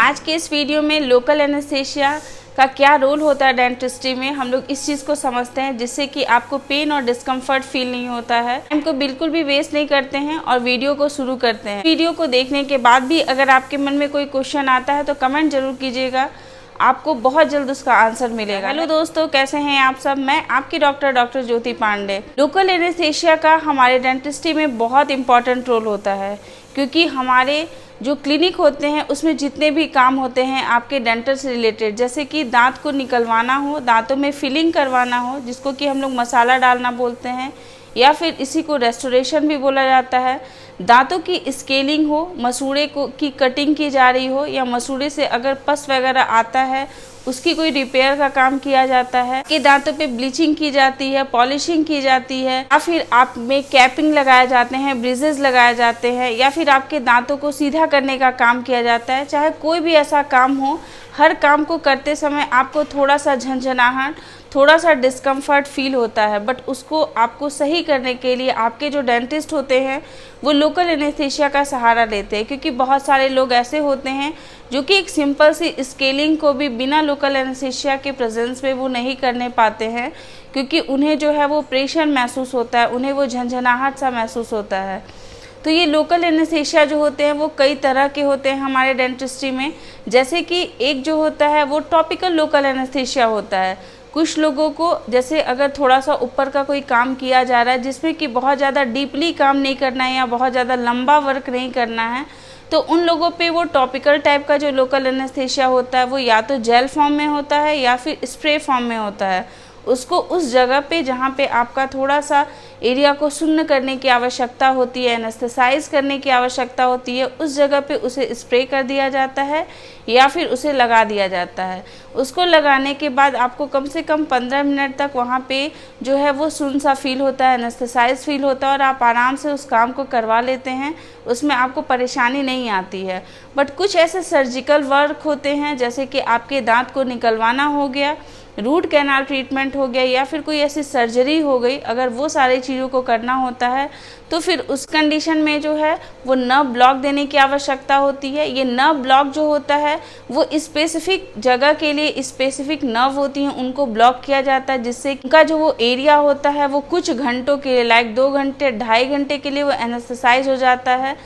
आज के इस वीडियो में लोकल एनेस्थीसिया का क्या रोल होता है डेंटिस्ट्री में, हम लोग इस चीज़ को समझते हैं जिससे कि आपको पेन और डिस्कम्फर्ट फील नहीं होता है। टाइम को बिल्कुल भी वेस्ट नहीं करते हैं और वीडियो को शुरू करते हैं। वीडियो को देखने के बाद भी अगर आपके मन में कोई क्वेश्चन आता है तो कमेंट जरूर कीजिएगा, आपको बहुत जल्द उसका आंसर मिलेगा। हेलो दोस्तों, कैसे हैं आप सब। मैं आपकी डॉक्टर ज्योति पांडे। लोकल एनेस्थीसिया का हमारे डेंटिस्ट्री में बहुत इंपॉर्टेंट रोल होता है, क्योंकि हमारे जो क्लिनिक होते हैं उसमें जितने भी काम होते हैं आपके डेंटल से रिलेटेड, जैसे कि दांत को निकलवाना हो, दांतों में फिलिंग करवाना हो, जिसको कि हम लोग मसाला डालना बोलते हैं, या फिर इसी को रेस्टोरेशन भी बोला जाता है। दांतों की स्केलिंग हो, मसूड़े की कटिंग की जा रही हो, या मसूड़े से अगर पस वगैरह आता है उसकी कोई रिपेयर का काम किया जाता है, कि दांतों पे ब्लीचिंग की जाती है, पॉलिशिंग की जाती है, या फिर आप में कैपिंग लगाए जाते हैं, ब्रिजेस लगाए जाते हैं, या फिर आपके दांतों को सीधा करने का काम किया जाता है। चाहे कोई भी ऐसा काम हो, हर काम को करते समय आपको थोड़ा सा झंझनाहट, थोड़ा सा डिस्कम्फर्ट फील होता है, बट उसको आपको सही करने के लिए आपके जो डेंटिस्ट होते हैं वो लोकल एनेस्थीसिया का सहारा लेते हैं। क्योंकि बहुत सारे लोग ऐसे होते हैं जो कि एक सिंपल सी स्केलिंग को भी बिना लोकल एनेस्थीसिया के प्रेजेंस में वो नहीं करने पाते हैं, क्योंकि उन्हें जो है वो प्रेशर महसूस होता है, उन्हें वो झंझनाहट सा महसूस होता है। तो ये लोकल एनेस्थीसिया जो होते हैं वो कई तरह के होते हैं हमारे डेंटिस्ट्री में। जैसे कि एक जो होता है वो टॉपिकल लोकल एनेस्थीसिया होता है। कुछ लोगों को, जैसे अगर थोड़ा सा ऊपर का कोई काम किया जा रहा है जिसमें कि बहुत ज़्यादा डीपली काम नहीं करना है या बहुत ज़्यादा लंबा वर्क नहीं करना है, तो उन लोगों पे वो टॉपिकल टाइप का जो लोकल एनेस्थीसिया होता है वो या तो जेल फॉर्म में होता है या फिर स्प्रे फॉर्म में होता है। उसको उस जगह पे जहाँ पे आपका थोड़ा सा एरिया को शून्य करने की आवश्यकता होती है, एनेस्थेसाइज करने की आवश्यकता होती है, उस जगह पे उसे स्प्रे कर दिया जाता है या फिर उसे लगा दिया जाता है। उसको लगाने के बाद आपको कम से कम 15 मिनट तक वहाँ पे जो है वो सुन्न सा फील होता है, एनेस्थेसाइज फील होता है और आप आराम से उस काम को करवा लेते हैं, उसमें आपको परेशानी नहीं आती है। बट कुछ ऐसे सर्जिकल वर्क होते हैं, जैसे कि आपके दांत को निकलवाना हो गया, रूट कैनाल ट्रीटमेंट हो गया, या फिर कोई ऐसी सर्जरी हो गई, अगर वो सारी चीज़ों को करना होता है तो फिर उस कंडीशन में जो है वो नर्व ब्लॉक देने की आवश्यकता होती है। ये नर्व ब्लॉक जो होता है वो स्पेसिफिक जगह के लिए स्पेसिफिक नर्व होती हैं, उनको ब्लॉक किया जाता है, जिससे उनका जो वो एरिया होता है वो कुछ घंटों के लिए, लाइक 2 घंटे 2.5 घंटे के लिए वो एनेस्थेसाइज हो जाता है।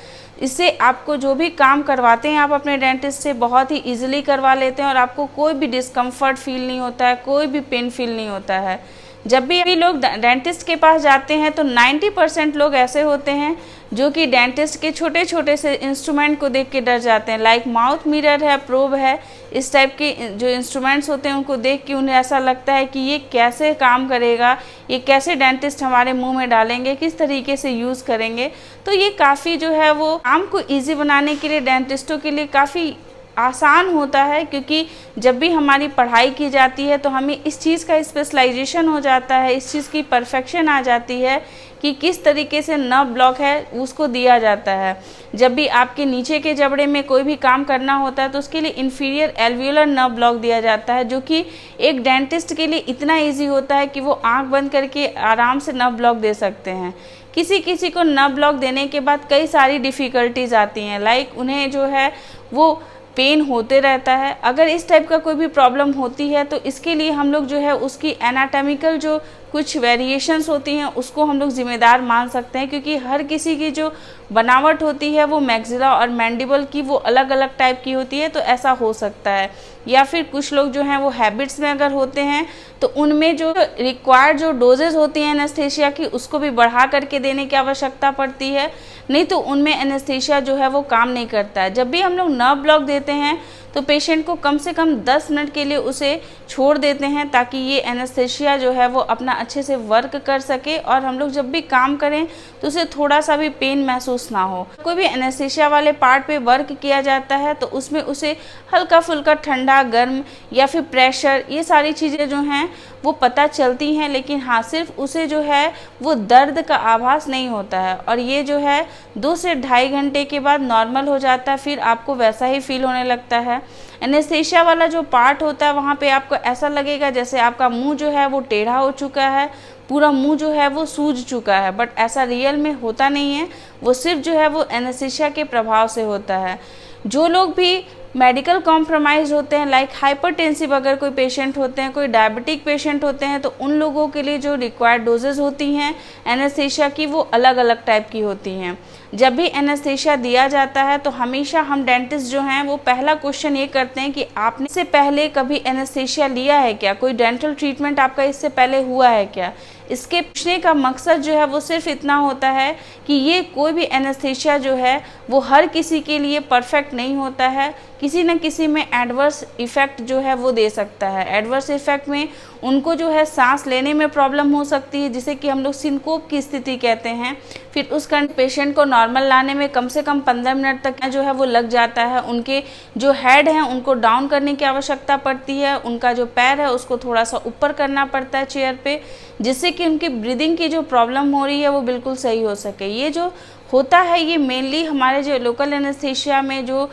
इससे आपको जो भी काम करवाते हैं आप अपने डेंटिस्ट से बहुत ही इजीली करवा लेते हैं और आपको कोई भी डिस्कम्फर्ट फील नहीं होता है, कोई भी पेन फील नहीं होता है। जब भी लोग डेंटिस्ट के पास जाते हैं तो 90% लोग ऐसे होते हैं जो कि डेंटिस्ट के छोटे छोटे से इंस्ट्रूमेंट को देख के डर जाते हैं, लाइक माउथ मिरर है, प्रोब है, इस टाइप के जो इंस्ट्रूमेंट्स होते हैं उनको देख के उन्हें ऐसा लगता है कि ये कैसे काम करेगा, ये कैसे डेंटिस्ट हमारे मुंह में डालेंगे, किस तरीके से यूज़ करेंगे। तो ये काफ़ी जो है वो काम को ईजी बनाने के लिए डेंटिस्टों के लिए काफ़ी आसान होता है, क्योंकि जब भी हमारी पढ़ाई की जाती है तो हमें इस चीज़ का स्पेशलाइजेशन हो जाता है, इस चीज़ की परफेक्शन आ जाती है कि किस तरीके से नर्व ब्लॉक है उसको दिया जाता है। जब भी आपके नीचे के जबड़े में कोई भी काम करना होता है तो उसके लिए इन्फीरियर एल्वियोलर नर्व ब्लॉक दिया जाता है, जो कि एक डेंटिस्ट के लिए इतना ईजी होता है कि वो आँख बंद करके आराम से नर्व ब्लॉक दे सकते हैं। किसी किसी को नर्व ब्लॉक देने के बाद कई सारी डिफ़िकल्टीज आती हैं, लाइक उन्हें जो है वो पेन होते रहता है। अगर इस टाइप का कोई भी प्रॉब्लम होती है तो इसके लिए हम लोग जो है उसकी एनाटॉमिकल जो कुछ वेरिएशंस होती हैं उसको हम लोग ज़िम्मेदार मान सकते हैं, क्योंकि हर किसी की जो बनावट होती है वो मैक्सिला और मैंडिबल की वो अलग अलग टाइप की होती है, तो ऐसा हो सकता है। या फिर कुछ लोग जो हैं वो हैबिट्स में अगर होते हैं तो उनमें जो रिक्वायर्ड जो डोजेज होती हैं एनेस्थीसिया की उसको भी बढ़ा करके देने की आवश्यकता पड़ती है, नहीं तो उनमें एनेस्थीसिया जो है वो काम नहीं करता है। जब भी हम लोग नर्व ब्लॉक देते हैं तो पेशेंट को कम से कम 10 मिनट के लिए उसे छोड़ देते हैं, ताकि ये एनेस्थीसिया जो है वो अपना अच्छे से वर्क कर सके और हम लोग जब भी काम करें तो उसे थोड़ा सा भी पेन महसूस ना हो। कोई भी एनेस्थीसिया वाले पार्ट पे वर्क किया जाता है तो उसमें उसे हल्का फुल्का ठंडा, गर्म या फिर प्रेशर, ये सारी चीज़ें जो हैं वो पता चलती हैं, लेकिन हाँ सिर्फ उसे जो है वो दर्द का आभास नहीं होता है, और ये जो है 2 से 2.5 घंटे के बाद नॉर्मल हो जाता है, फिर आपको वैसा ही फील होने लगता है। एनेस्थीसिया वाला जो पार्ट होता है वहाँ पे आपको ऐसा लगेगा जैसे आपका मुंह जो है वो टेढ़ा हो चुका है, पूरा मुंह जो है वो सूज चुका है, बट ऐसा रियल में होता नहीं है, वो सिर्फ जो है वो एनेस्थीसिया के प्रभाव से होता है। जो लोग भी मेडिकल कॉम्प्रोमाइज होते हैं, लाइक हाइपरटेंसिव अगर कोई पेशेंट होते हैं, कोई डायबिटिक पेशेंट होते हैं, तो उन लोगों के लिए जो रिक्वायर्ड डोजेज होती हैं एनेस्थीसिया की वो अलग अलग टाइप की होती हैं। जब भी एनेस्थीसिया दिया जाता है तो हमेशा हम डेंटिस्ट जो हैं वो पहला क्वेश्चन ये करते हैं कि आपने इससे पहले कभी एनेस्थीसिया लिया है क्या, कोई डेंटल ट्रीटमेंट आपका इससे पहले हुआ है क्या। इसके पूछने का मकसद जो है वो सिर्फ इतना होता है कि ये कोई भी एनेस्थीसिया जो है वो हर किसी के लिए परफेक्ट नहीं होता है, किसी न किसी में एडवर्स इफ़ेक्ट जो है वो दे सकता है। एडवर्स इफ़ेक्ट में उनको जो है सांस लेने में प्रॉब्लम हो सकती है, जिसे कि हम लोग सिनकोप की स्थिति कहते हैं। फिर उस पेशेंट को नॉर्मल लाने में कम से कम 15 मिनट तक जो है वो लग जाता है। उनके जो हेड हैं उनको डाउन करने की आवश्यकता पड़ती है, उनका जो पैर है उसको थोड़ा सा ऊपर करना पड़ता है चेयर पे, जिससे कि उनकी ब्रीदिंग की जो प्रॉब्लम हो रही है वो बिल्कुल सही हो सके। ये जो होता है ये मेनली हमारे जो लोकल एनेस्थीसिया में जो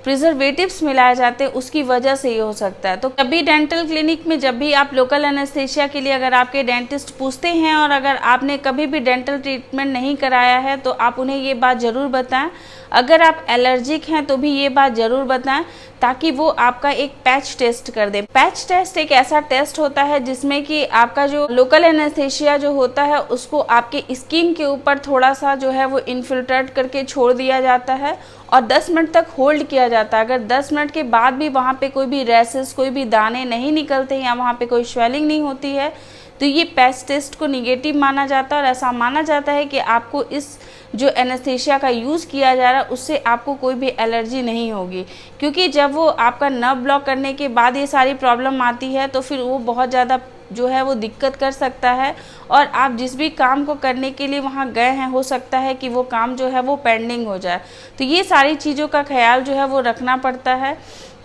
प्रिजर्वेटिव्स मिलाए जाते हैं उसकी वजह से ये हो सकता है। तो कभी डेंटल क्लिनिक में जब भी आप लोकल एनेस्थीसिया के लिए अगर आपके डेंटिस्ट पूछते हैं और अगर आपने कभी भी डेंटल ट्रीटमेंट नहीं कराया है तो आप उन्हें ये बात ज़रूर बताएं। अगर आप एलर्जिक हैं तो भी ये बात ज़रूर बताएं ताकि वो आपका एक पैच टेस्ट कर दे। पैच टेस्ट एक ऐसा टेस्ट होता है जिसमें कि आपका जो लोकल एनेस्थीसिया जो होता है उसको आपके स्किन के ऊपर थोड़ा सा जो है वो इन्फिल्ट्रेट करके छोड़ दिया जाता है और 10 मिनट तक होल्ड किया जाता है। अगर 10 मिनट के बाद भी वहाँ पे कोई भी रैसेस, कोई भी दाने नहीं निकलते या वहाँ पे कोई स्वेलिंग नहीं होती है तो ये पैच टेस्ट को निगेटिव माना जाता है और ऐसा माना जाता है कि आपको इस जो एनेस्थीसिया का यूज़ किया जा रहा है उससे आपको कोई भी एलर्जी नहीं होगी। क्योंकि जब वो आपका नर्व ब्लॉक करने के बाद ये सारी प्रॉब्लम आती है तो फिर वो बहुत ज़्यादा जो है वो दिक्कत कर सकता है और आप जिस भी काम को करने के लिए वहाँ गए हैं हो सकता है कि वो काम जो है वो पेंडिंग हो जाए। तो ये सारी चीज़ों का ख्याल जो है वो रखना पड़ता है।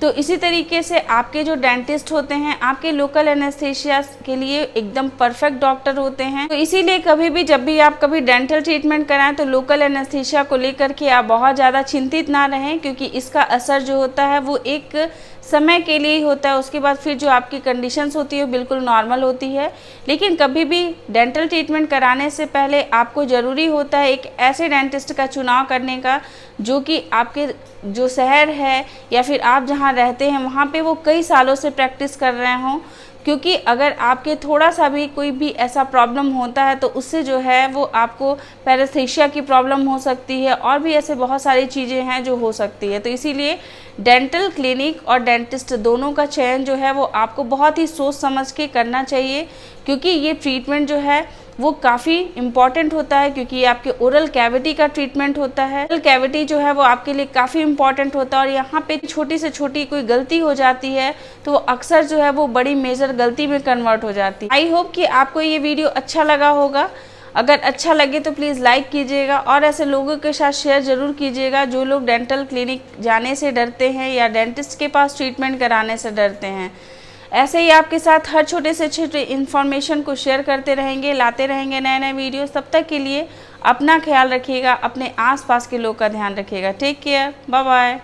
तो इसी तरीके से आपके जो डेंटिस्ट होते हैं आपके लोकल एनेस्थीसिया के लिए एकदम परफेक्ट डॉक्टर होते हैं। तो इसीलिए कभी भी जब भी आप कभी डेंटल ट्रीटमेंट कराएं तो लोकल एनेस्थीसिया को लेकर के आप बहुत ज़्यादा चिंतित ना रहें, क्योंकि इसका असर जो होता है वो एक समय के लिए ही होता है। उसके बाद फिर जो आपकी कंडीशंस होती है वो बिल्कुल नॉर्मल होती है। लेकिन कभी भी डेंटल ट्रीटमेंट कराने से पहले आपको ज़रूरी होता है एक ऐसे डेंटिस्ट का चुनाव करने का जो कि आपके जो शहर है या फिर आप जहाँ रहते हैं वहाँ पे वो कई सालों से प्रैक्टिस कर रहे हों। क्योंकि अगर आपके थोड़ा सा भी कोई भी ऐसा प्रॉब्लम होता है तो उससे जो है वो आपको पैरेस्थीसिया की प्रॉब्लम हो सकती है और भी ऐसे बहुत सारी चीज़ें हैं जो हो सकती है। तो इसीलिए डेंटल क्लिनिक और डेंटिस्ट दोनों का चयन जो है वो आपको बहुत ही सोच समझ के करना चाहिए, क्योंकि ये ट्रीटमेंट जो है वो काफ़ी इम्पॉर्टेंट होता है, क्योंकि आपके ओरल कैविटी का ट्रीटमेंट होता है। ओरल कैविटी जो है वो आपके लिए काफ़ी इम्पॉर्टेंट होता है और यहाँ पे छोटी से छोटी कोई गलती हो जाती है तो वो अक्सर जो है वो बड़ी मेजर गलती में कन्वर्ट हो जाती है। आई होप कि आपको ये वीडियो अच्छा लगा होगा। अगर अच्छा लगे तो प्लीज़ लाइक कीजिएगा और ऐसे लोगों के साथ शेयर ज़रूर कीजिएगा जो लोग डेंटल क्लिनिक जाने से डरते हैं या डेंटिस्ट के पास ट्रीटमेंट कराने से डरते हैं। ऐसे ही आपके साथ हर छोटे से छोटे इन्फॉर्मेशन को शेयर करते रहेंगे, लाते रहेंगे नए नए वीडियोस। तब तक के लिए अपना ख्याल रखिएगा, अपने आसपास के लोग का ध्यान रखिएगा। Take care, bye bye.